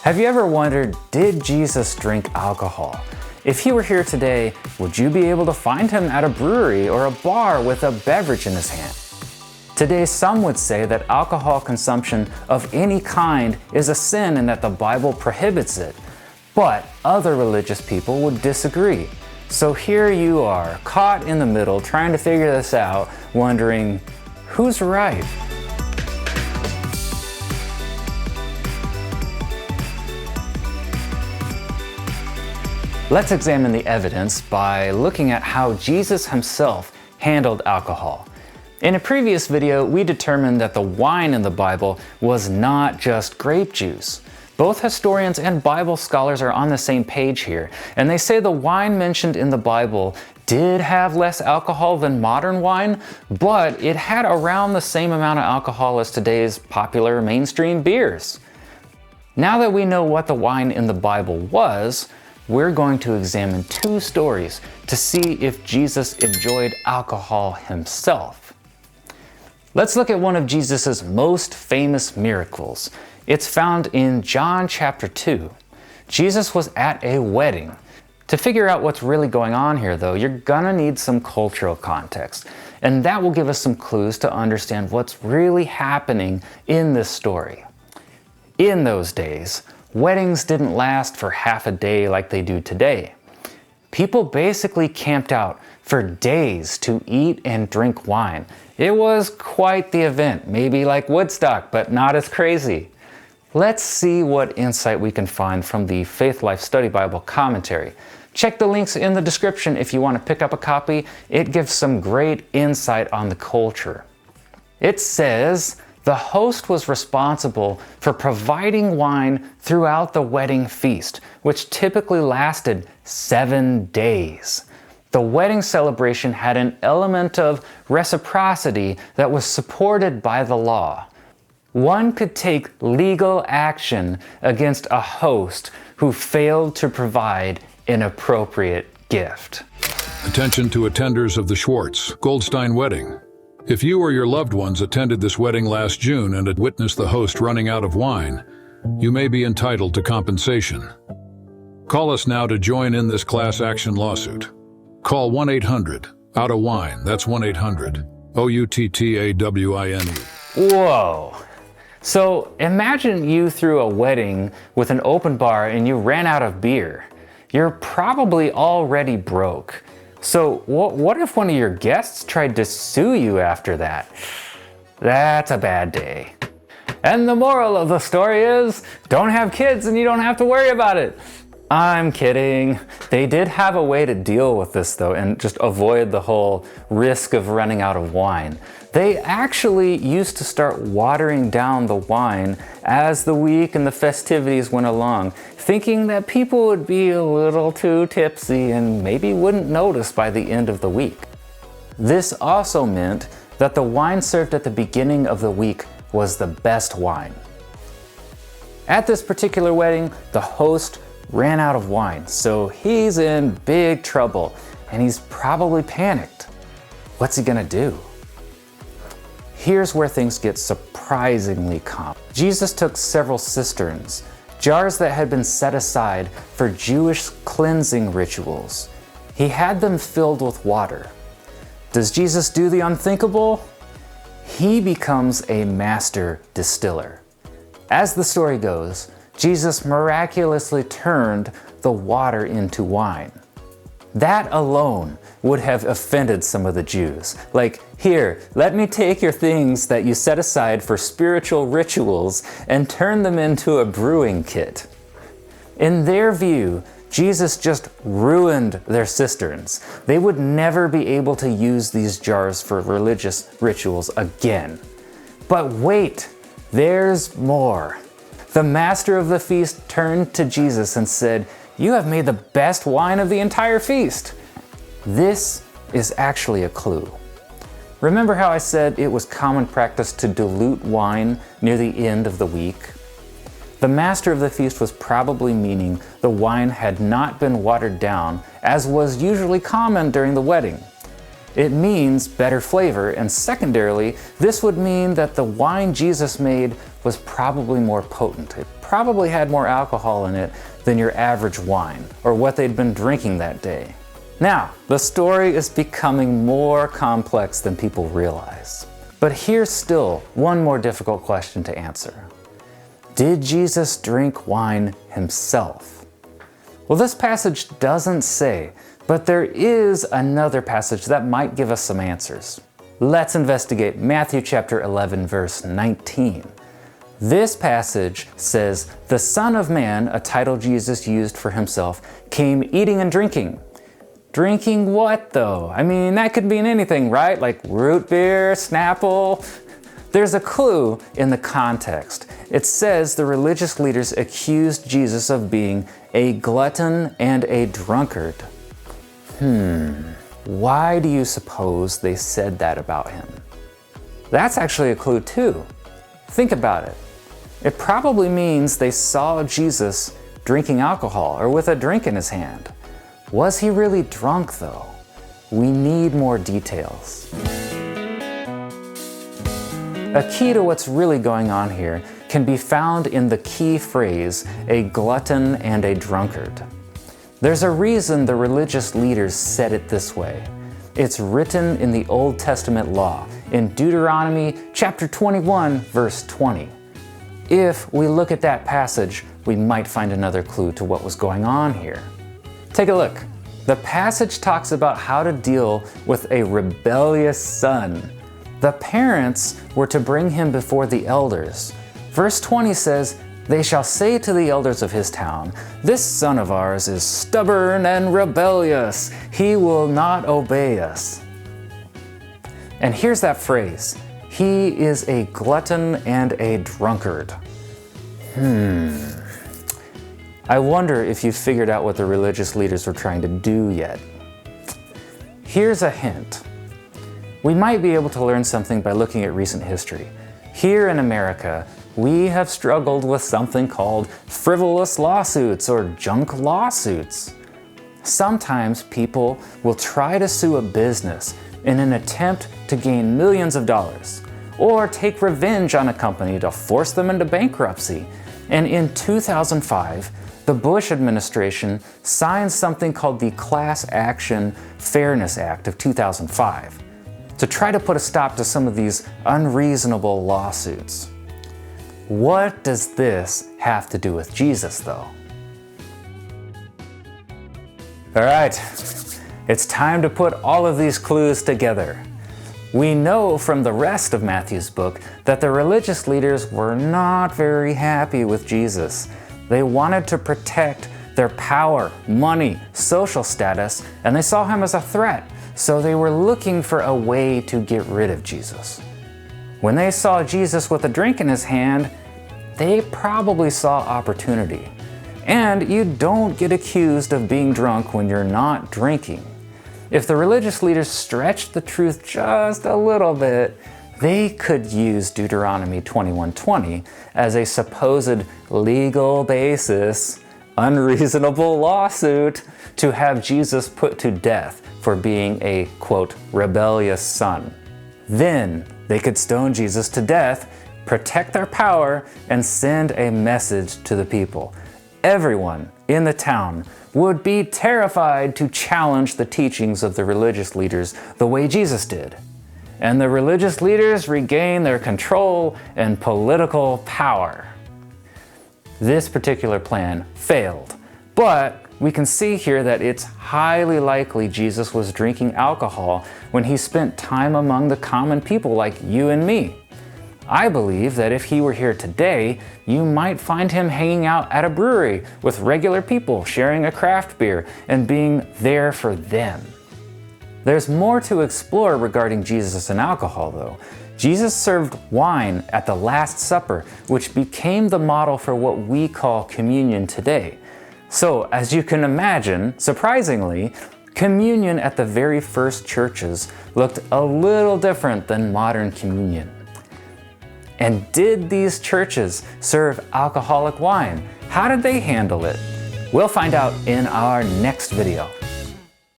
Have you ever wondered, did Jesus drink alcohol? If he were here today, would you be able to find him at a brewery or a bar with a beverage in his hand? Today, some would say that alcohol consumption of any kind is a sin and that the Bible prohibits it. But other religious people would disagree. So here you are, caught in the middle, trying to figure this out, wondering, who's right? Let's examine the evidence by looking at how Jesus himself handled alcohol. In a previous video, we determined that the wine in the Bible was not just grape juice. Both historians and Bible scholars are on the same page here, and they say the wine mentioned in the Bible did have less alcohol than modern wine, but it had around the same amount of alcohol as today's popular mainstream beers. Now that we know what the wine in the Bible was, we're going to examine two stories to see if Jesus enjoyed alcohol himself. Let's look at one of Jesus' most famous miracles. It's found in John chapter 2. Jesus was at a wedding. To figure out what's really going on here, though, you're gonna need some cultural context, and that will give us some clues to understand what's really happening in this story. In those days, weddings didn't last for half a day like they do today. People basically camped out for days to eat and drink wine. It was quite the event, maybe like Woodstock, but not as crazy. Let's see what insight we can find from the Faith Life Study Bible commentary. Check the links in the description if you want to pick up a copy. It gives some great insight on the culture. It says, the host was responsible for providing wine throughout the wedding feast, which typically lasted 7 days. The wedding celebration had an element of reciprocity that was supported by the law. One could take legal action against a host who failed to provide an appropriate gift. Attention to attenders of the Schwartz Goldstein wedding. If you or your loved ones attended this wedding last June and had witnessed the host running out of wine, you may be entitled to compensation. Call us now to join in this class action lawsuit. Call 1-800-OUT-OF-WINE. That's 1-800-OUTTAWINE. Whoa. So imagine you threw a wedding with an open bar and you ran out of beer. You're probably already broke. So what if one of your guests tried to sue you after that? That's a bad day. And the moral of the story is, don't have kids and you don't have to worry about it. I'm kidding. They did have a way to deal with this though and just avoid the whole risk of running out of wine. They actually used to start watering down the wine as the week and the festivities went along, thinking that people would be a little too tipsy and maybe wouldn't notice by the end of the week. This also meant that the wine served at the beginning of the week was the best wine. At this particular wedding, the host ran out of wine, so he's in big trouble and he's probably panicked. What's he gonna do? Here's where things get surprisingly common. Jesus took several cisterns, jars that had been set aside for Jewish cleansing rituals. He had them filled with water. Does Jesus do the unthinkable? He becomes a master distiller. As the story goes, Jesus miraculously turned the water into wine. That alone would have offended some of the Jews. Like, here, let me take your things that you set aside for spiritual rituals and turn them into a brewing kit. In their view, Jesus just ruined their cisterns. They would never be able to use these jars for religious rituals again. But wait, there's more. The master of the feast turned to Jesus and said, "You have made the best wine of the entire feast." This is actually a clue. Remember how I said it was common practice to dilute wine near the end of the week? The master of the feast was probably meaning the wine had not been watered down, as was usually common during the wedding. It means better flavor, and secondarily, this would mean that the wine Jesus made was probably more potent. It probably had more alcohol in it than your average wine, or what they'd been drinking that day. Now, the story is becoming more complex than people realize. But here's still one more difficult question to answer. Did Jesus drink wine himself? Well, this passage doesn't say, but there is another passage that might give us some answers. Let's investigate Matthew chapter 11, verse 19. This passage says, "The Son of Man," a title Jesus used for himself, "came eating and drinking." Drinking what though? I mean, that could mean anything, right? Like root beer, Snapple. There's a clue in the context. It says the religious leaders accused Jesus of being a glutton and a drunkard. Why do you suppose they said that about him? That's actually a clue too. Think about it. It probably means they saw Jesus drinking alcohol or with a drink in his hand. Was he really drunk though? We need more details. A key to what's really going on here can be found in the key phrase, a glutton and a drunkard. There's a reason the religious leaders said it this way. It's written in the Old Testament law, in Deuteronomy chapter 21, verse 20. If we look at that passage, we might find another clue to what was going on here. Take a look. The passage talks about how to deal with a rebellious son. The parents were to bring him before the elders. Verse 20 says, "They shall say to the elders of his town, 'This son of ours is stubborn and rebellious. He will not obey us.'" And here's that phrase, "He is a glutton and a drunkard." I wonder if you figured out what the religious leaders were trying to do yet. Here's a hint. We might be able to learn something by looking at recent history. Here in America, we have struggled with something called frivolous lawsuits or junk lawsuits. Sometimes people will try to sue a business in an attempt to gain millions of dollars, or take revenge on a company to force them into bankruptcy. And in 2005, the Bush administration signed something called the Class Action Fairness Act of 2005 to try to put a stop to some of these unreasonable lawsuits. What does this have to do with Jesus, though? All right, it's time to put all of these clues together. We know from the rest of Matthew's book that the religious leaders were not very happy with Jesus. They wanted to protect their power, money, social status, and they saw him as a threat, so they were looking for a way to get rid of Jesus. When they saw Jesus with a drink in his hand, they probably saw opportunity. And you don't get accused of being drunk when you're not drinking. If the religious leaders stretched the truth just a little bit, they could use Deuteronomy 21:20 as a supposed legal basis, unreasonable lawsuit to have Jesus put to death for being a, quote, rebellious son. Then they could stone Jesus to death, protect their power, and send a message to the people. Everyone in the town would be terrified to challenge the teachings of the religious leaders the way Jesus did. And the religious leaders regain their control and political power. This particular plan failed, but we can see here that it's highly likely Jesus was drinking alcohol when he spent time among the common people like you and me. I believe that if he were here today, you might find him hanging out at a brewery with regular people, sharing a craft beer and being there for them. There's more to explore regarding Jesus and alcohol, though. Jesus served wine at the Last Supper, which became the model for what we call communion today. So, as you can imagine, surprisingly, communion at the very first churches looked a little different than modern communion. And did these churches serve alcoholic wine? How did they handle it? We'll find out in our next video.